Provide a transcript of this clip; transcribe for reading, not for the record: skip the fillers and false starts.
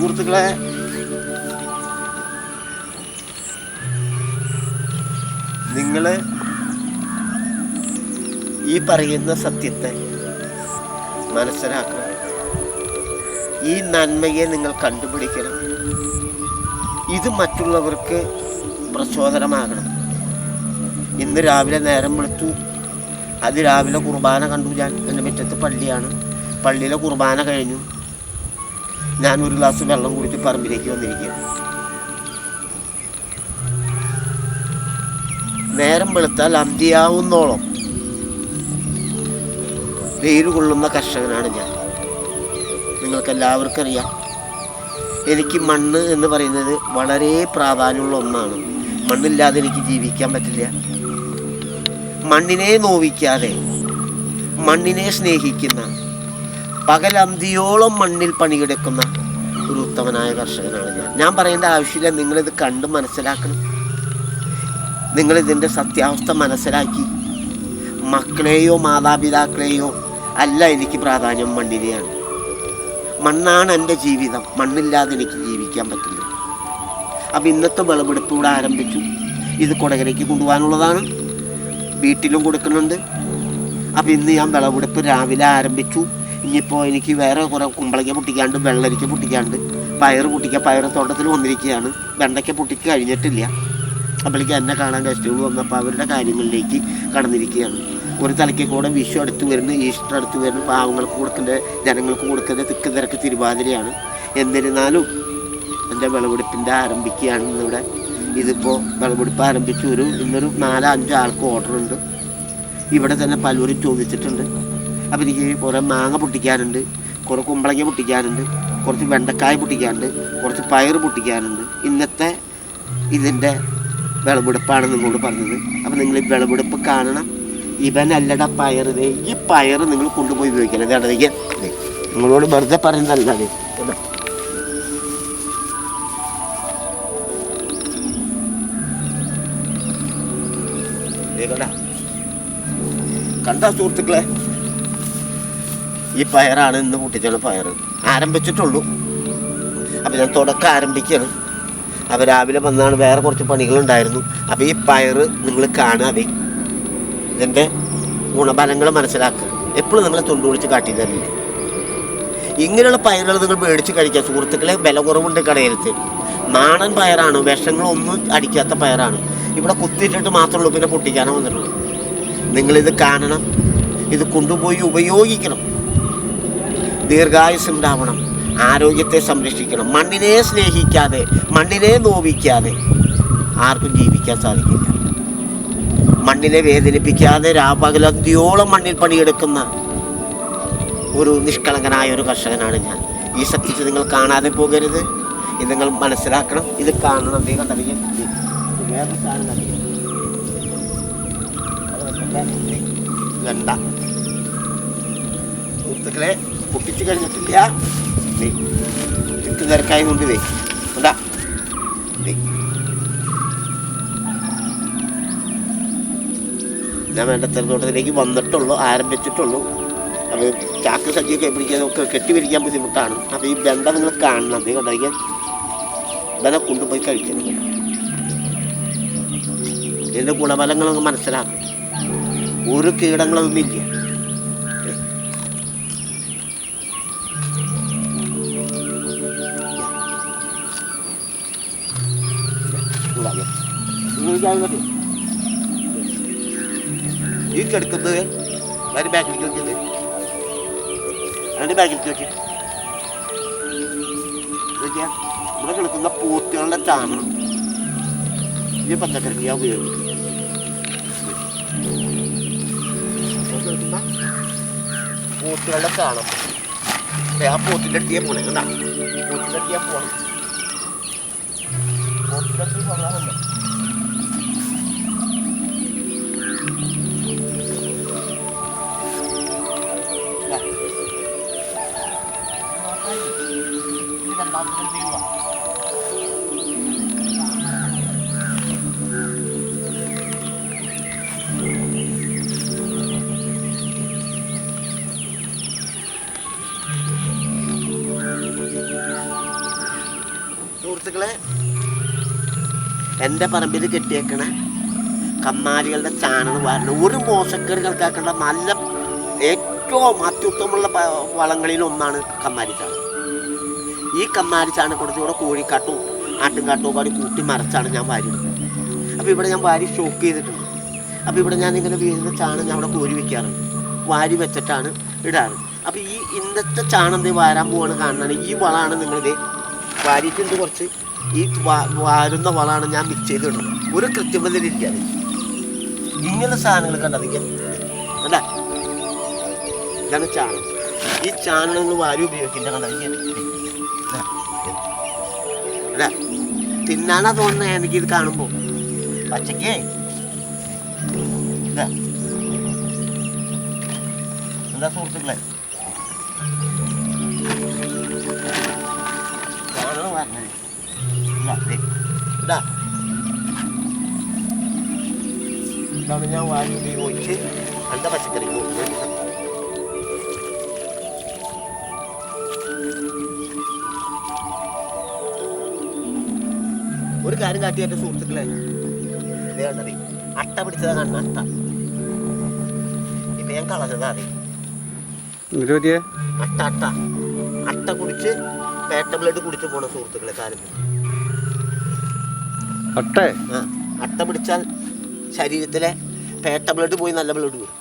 സുഹൃത്തുക്കളെ, നിങ്ങൾ ഈ പറയുന്ന സത്യത്തെ മനസ്സിലാക്കണം. ഈ നന്മയെ നിങ്ങൾ കണ്ടുപിടിക്കണം. ഇത് മറ്റുള്ളവർക്ക് പ്രചോദനമാകണം. ഇന്ന് രാവിലെ നേരം വെളുത്തു, രാവിലെ കുർബാന കണ്ടു. ഞാൻ എൻ്റെ മുറ്റത്ത് പള്ളിയാണ്. പള്ളിയിലെ കുർബാന കഴിഞ്ഞു. ഞാൻ ഒരു ഗ്ലാസ് വെള്ളം കുടിച്ച് പറമ്പിലേക്ക് വന്നിരിക്കുകയാണ്. നേരം വെളുത്താൽ അന്ത്യാവുന്നോളം വെയിൽ കൊള്ളുന്ന കർഷകനാണ് ഞാൻ. നിങ്ങൾക്കെല്ലാവർക്കും അറിയാം, എനിക്ക് മണ്ണ് എന്ന് പറയുന്നത് വളരെ പ്രാധാന്യമുള്ള ഒന്നാണ്. മണ്ണില്ലാതെ എനിക്ക് ജീവിക്കാൻ പറ്റില്ല. മണ്ണിനെ നോവിക്കാതെ മണ്ണിനെ സ്നേഹിക്കുന്ന, പകലന്തിയോളം മണ്ണിൽ പണിയെടുക്കുന്ന ഒരു ഉത്തമനായ കർഷകനാണ് ഞാൻ. ഞാൻ പറയേണ്ട ആവശ്യമില്ല, നിങ്ങളിത് കണ്ട് മനസ്സിലാക്കണം. നിങ്ങളിതിൻ്റെ സത്യാവസ്ഥ മനസ്സിലാക്കി മക്കളെയോ മാതാപിതാക്കളെയോ അല്ല എനിക്ക് പ്രാധാന്യം, മണ്ണിനെയാണ്. മണ്ണാണ് എൻ്റെ ജീവിതം. മണ്ണില്ലാതെ എനിക്ക് ജീവിക്കാൻ പറ്റില്ല. അപ്പം ഇന്നത്തെ വിളവെടുപ്പ് ഇവിടെ ആരംഭിച്ചു. ഇത് കൊടകരയ്ക്ക് കൊണ്ടുപോകാനുള്ളതാണ്. വീട്ടിലും കൊടുക്കുന്നുണ്ട്. അപ്പം ഇന്ന് ഞാൻ വിളവെടുപ്പ് രാവിലെ ആരംഭിച്ചു. ഇനിയിപ്പോൾ എനിക്ക് വേറെ കുറേ കുമ്പളങ്ങ പൊട്ടിക്കാണ്ട്, വെള്ളരിക്ക പൊട്ടിക്കാണ്ട്, പയർ പൊട്ടിക്കാൻ പയർ തോട്ടത്തിൽ വന്നിരിക്കുകയാണ്. വെണ്ടയ്ക്ക പൊട്ടിക്ക് കഴിഞ്ഞിട്ടില്ല. അപ്പോഴേക്ക് എന്നെ കാണാൻ ഗസ്റ്റുകൾ വന്നപ്പോൾ അവരുടെ കാര്യങ്ങളിലേക്ക് കടന്നിരിക്കുകയാണ്. ഒരു തലയ്ക്ക് കൂടെ വിഷു അടുത്ത് വരുന്നു, ഈസ്റ്റർ അടുത്ത് വരുന്നു. പാവങ്ങൾക്ക് കൊടുക്കേണ്ട, ജനങ്ങൾക്ക് കൊടുക്കേണ്ട തിക്ക് തിരക്ക് തിരുവാതിരയാണ്. എന്നിരുന്നാലും എൻ്റെ വിളവെടുപ്പിൻ്റെ ആരംഭിക്കുകയാണ് ഇന്നിവിടെ. ഇതിപ്പോൾ വിളവെടുപ്പ് ആരംഭിച്ചു. ഇന്നൊരു 4-5 ആൾക്ക് ഓർഡറുണ്ട്. ഇവിടെ തന്നെ പലരും ചോദിച്ചിട്ടുണ്ട്. അപ്പോൾ എനിക്ക് കുറേ മാങ്ങ പൊട്ടിക്കാനുണ്ട്, കുറേ കുമ്പളങ്ങ പൊട്ടിക്കാനുണ്ട്, കുറച്ച് വെണ്ടക്കായ പൊട്ടിക്കാനുണ്ട്, കുറച്ച് പയർ പൊട്ടിക്കാനുണ്ട്. ഇന്നത്തെ ഇതിൻ്റെ വിളവെടുപ്പാണ് നിങ്ങളോട് പറഞ്ഞത്. അപ്പോൾ നിങ്ങൾ ഈ വിളവെടുപ്പ് കാണണം. ഇവനല്ലട പയർ, ഈ പയർ നിങ്ങൾ കൊണ്ടുപോയി ഉപയോഗിക്കണം. ഇതാണെങ്കിൽ നിങ്ങളോട് വെറുതെ പറയുന്നതല്ല. കണ്ട സുഹൃത്തുക്കളെ, ഈ പയറാണ് ഇന്ന് പൊട്ടിച്ചുള്ള പയർ. ആരംഭിച്ചിട്ടുള്ളൂ. അപ്പം ഞാൻ തുടക്കം ആരംഭിക്കുകയാണ്. അപ്പോൾ രാവിലെ വന്നാണ്, വേറെ കുറച്ച് പണികളുണ്ടായിരുന്നു. അപ്പോൾ ഈ പയർ നിങ്ങൾ കാണാതെ ഇതിൻ്റെ ഗുണഫലങ്ങൾ മനസ്സിലാക്കുക. എപ്പോഴും നിങ്ങളെ തൊണ്ടു വിളിച്ച് കാട്ടി തരില്ല. ഇങ്ങനെയുള്ള പയറുകൾ നിങ്ങൾ മേടിച്ച് കഴിക്കുക സുഹൃത്തുക്കളെ. വില കുറവുണ്ട് കടയിലത്ത്. നാടൻ പയറാണ്, വിഷങ്ങളൊന്നും അടിക്കാത്ത പയറാണ്. ഇവിടെ കുത്തിയിട്ടിട്ട് മാത്രമേ ഉള്ളൂ, പിന്നെ പൊട്ടിക്കാനോ വന്നിട്ടുള്ളൂ. നിങ്ങളിത് കാണണം, ഇത് കൊണ്ടുപോയി ഉപയോഗിക്കണം. ദീർഘായുസ് ഉണ്ടാവണം, ആരോഗ്യത്തെ സംരക്ഷിക്കണം. മണ്ണിനെ സ്നേഹിക്കാതെ, മണ്ണിനെ നോവിക്കാതെ ആർക്കും ജീവിക്കാൻ സാധിക്കില്ല. മണ്ണിനെ വേദനിപ്പിക്കാതെ രാപകലന്തിയോളം മണ്ണിൽ പണിയെടുക്കുന്ന ഒരു നിഷ്കളങ്കനായ ഒരു കർഷകനാണ് ഞാൻ. ഈ സത്യത്തെ നിങ്ങൾ കാണാതെ പോകരുത്. ഇത് നിങ്ങൾ മനസ്സിലാക്കണം. ഇത് കാണണം. നീ കണ്ടറിയാം വേറെ സാധനം വെണ്ട സുഹൃത്തുക്കളെ പൊട്ടിച്ച് കഴിഞ്ഞിട്ടില്ല. എനിക്ക് തിരക്കായി കൊണ്ട് ഉണ്ടാ ഞാൻ വെണ്ടത്തോട്ടത്തിലേക്ക് വന്നിട്ടുള്ളൂ, ആരംഭിച്ചിട്ടുള്ളൂ. അപ്പോൾ ചാക്ക് സജ്ജയൊക്കെ പിടിക്കാനൊക്കെ കെട്ടിപിരിക്കാൻ ബുദ്ധിമുട്ടാണ്. അപ്പോൾ ഈ വെണ്ട നിങ്ങൾ കാണണം. അതേ കൊണ്ടായിരിക്കാൻ വെല കൊണ്ടുപോയി കഴിക്കണം. ഇതിൻ്റെ ഗുണഫലങ്ങളൊക്കെ മനസ്സിലാക്കും. ഒരു കീടങ്ങളൊന്നും ഇല്ല. ഈ കിടക്കുന്നത് അതിൻ്റെ ബാക്കിലേക്ക് വെച്ചത്, അതിൻ്റെ ബാക്കിലേക്ക് വെച്ച് ഇവിടെ കിടക്കുന്ന പോത്തുകളുടെ ചാണകം ഈ പച്ചക്കറിക്ക് ഞാൻ ഉപയോഗിക്കും. പോത്തുകളുടെ ചാണകം ആ പോത്തിൻ്റെ അടുത്ത് ഞാൻ പോണേ. കണ്ടാ പോത്തിൻ്റെ അടുത്ത് ഞാൻ പോകണം. പോത്തിൻ്റെ അടുത്ത് പറയാമല്ലോ. സുഹൃത്തുക്കളെ, എൻ്റെ പറമ്പിൽ കെട്ടിയേക്കണ കന്നാലികളുടെ ചാണകം വാരണം. ഒരു മോശക്കേട് കണക്കാക്കേണ്ട നല്ല ഏറ്റവും അത്യുത്തമുള്ള വളങ്ങളിലൊന്നാണ് കന്നാലി ചാണകം. ഈ കന്നാലി ചാണകക്കൂടെ കോഴിക്കാട്ടും ആട്ടുംകാട്ടും ഒക്കെ കൂട്ടി മറച്ചാണ് ഞാൻ വാരിയിടുന്നത്. അപ്പോൾ ഇവിടെ ഞാൻ വാരി സ്റ്റോക്ക് ചെയ്തിട്ടുണ്ട്. അപ്പോൾ ഇവിടെ ഞാൻ ഇങ്ങനെ വീഴുന്ന ചാണകം ഞാൻ അവിടെ കോരി വയ്ക്കാറുണ്ട്. വാരി വെച്ചിട്ടാണ് ഇടാറ്. അപ്പോൾ ഈ ഇന്നത്തെ ചാണം വാരാൻ പോവാണ് കാണുന്നത്. ഈ വളമാണ് നിങ്ങളിത് വാരിയിട്ടുണ്ട്. കുറച്ച് ഈ വാരുന്ന വളമാണ് ഞാൻ മിക്സ് ചെയ്തിടുന്നത്. ഒരു കൃത്രിമതയിലിരിക്കാതെ ഇങ്ങനെ സാധനങ്ങൾ കണ്ടതിക്കാൻ അല്ല, ഇതാണ് ചാണകം. ഈ ചാണകം നിങ്ങൾ വാരി ഉപയോഗിക്കേണ്ട കണ്ടതിക്കാൻ അല്ല, തിന്നാനാ തോന്നുന്നത് എനിക്കിത് കാണുമ്പോൾ. പച്ചക്കേ എന്താ സുഹൃത്തുക്കളെ, ചാണകം വാരണേ ഇതാണ് ഞാൻ വാരി ഉപയോഗിച്ച് നല്ല പച്ചക്കറി ഒരു കാര്യം കാട്ടിയായിട്ട് സുഹൃത്തുക്കളെ, ഇതേ കണ്ടത് അട്ട പിടിച്ചതാ കാണുന്ന അട്ട. ഇപ്പൊ ഞാൻ കളഞ്ഞതാ അതെ അട്ട അട്ട അട്ട കുടിച്ച് പേട്ട ബ്ലഡ് കുടിച്ചു പോണ സുഹൃത്തുക്കളെ. കാര്യം അട്ട പിടിച്ചാൽ ശരീരത്തിലെ പേട്ട ബ്ലഡ് പോയി നല്ല ബ്ലഡ് വരും.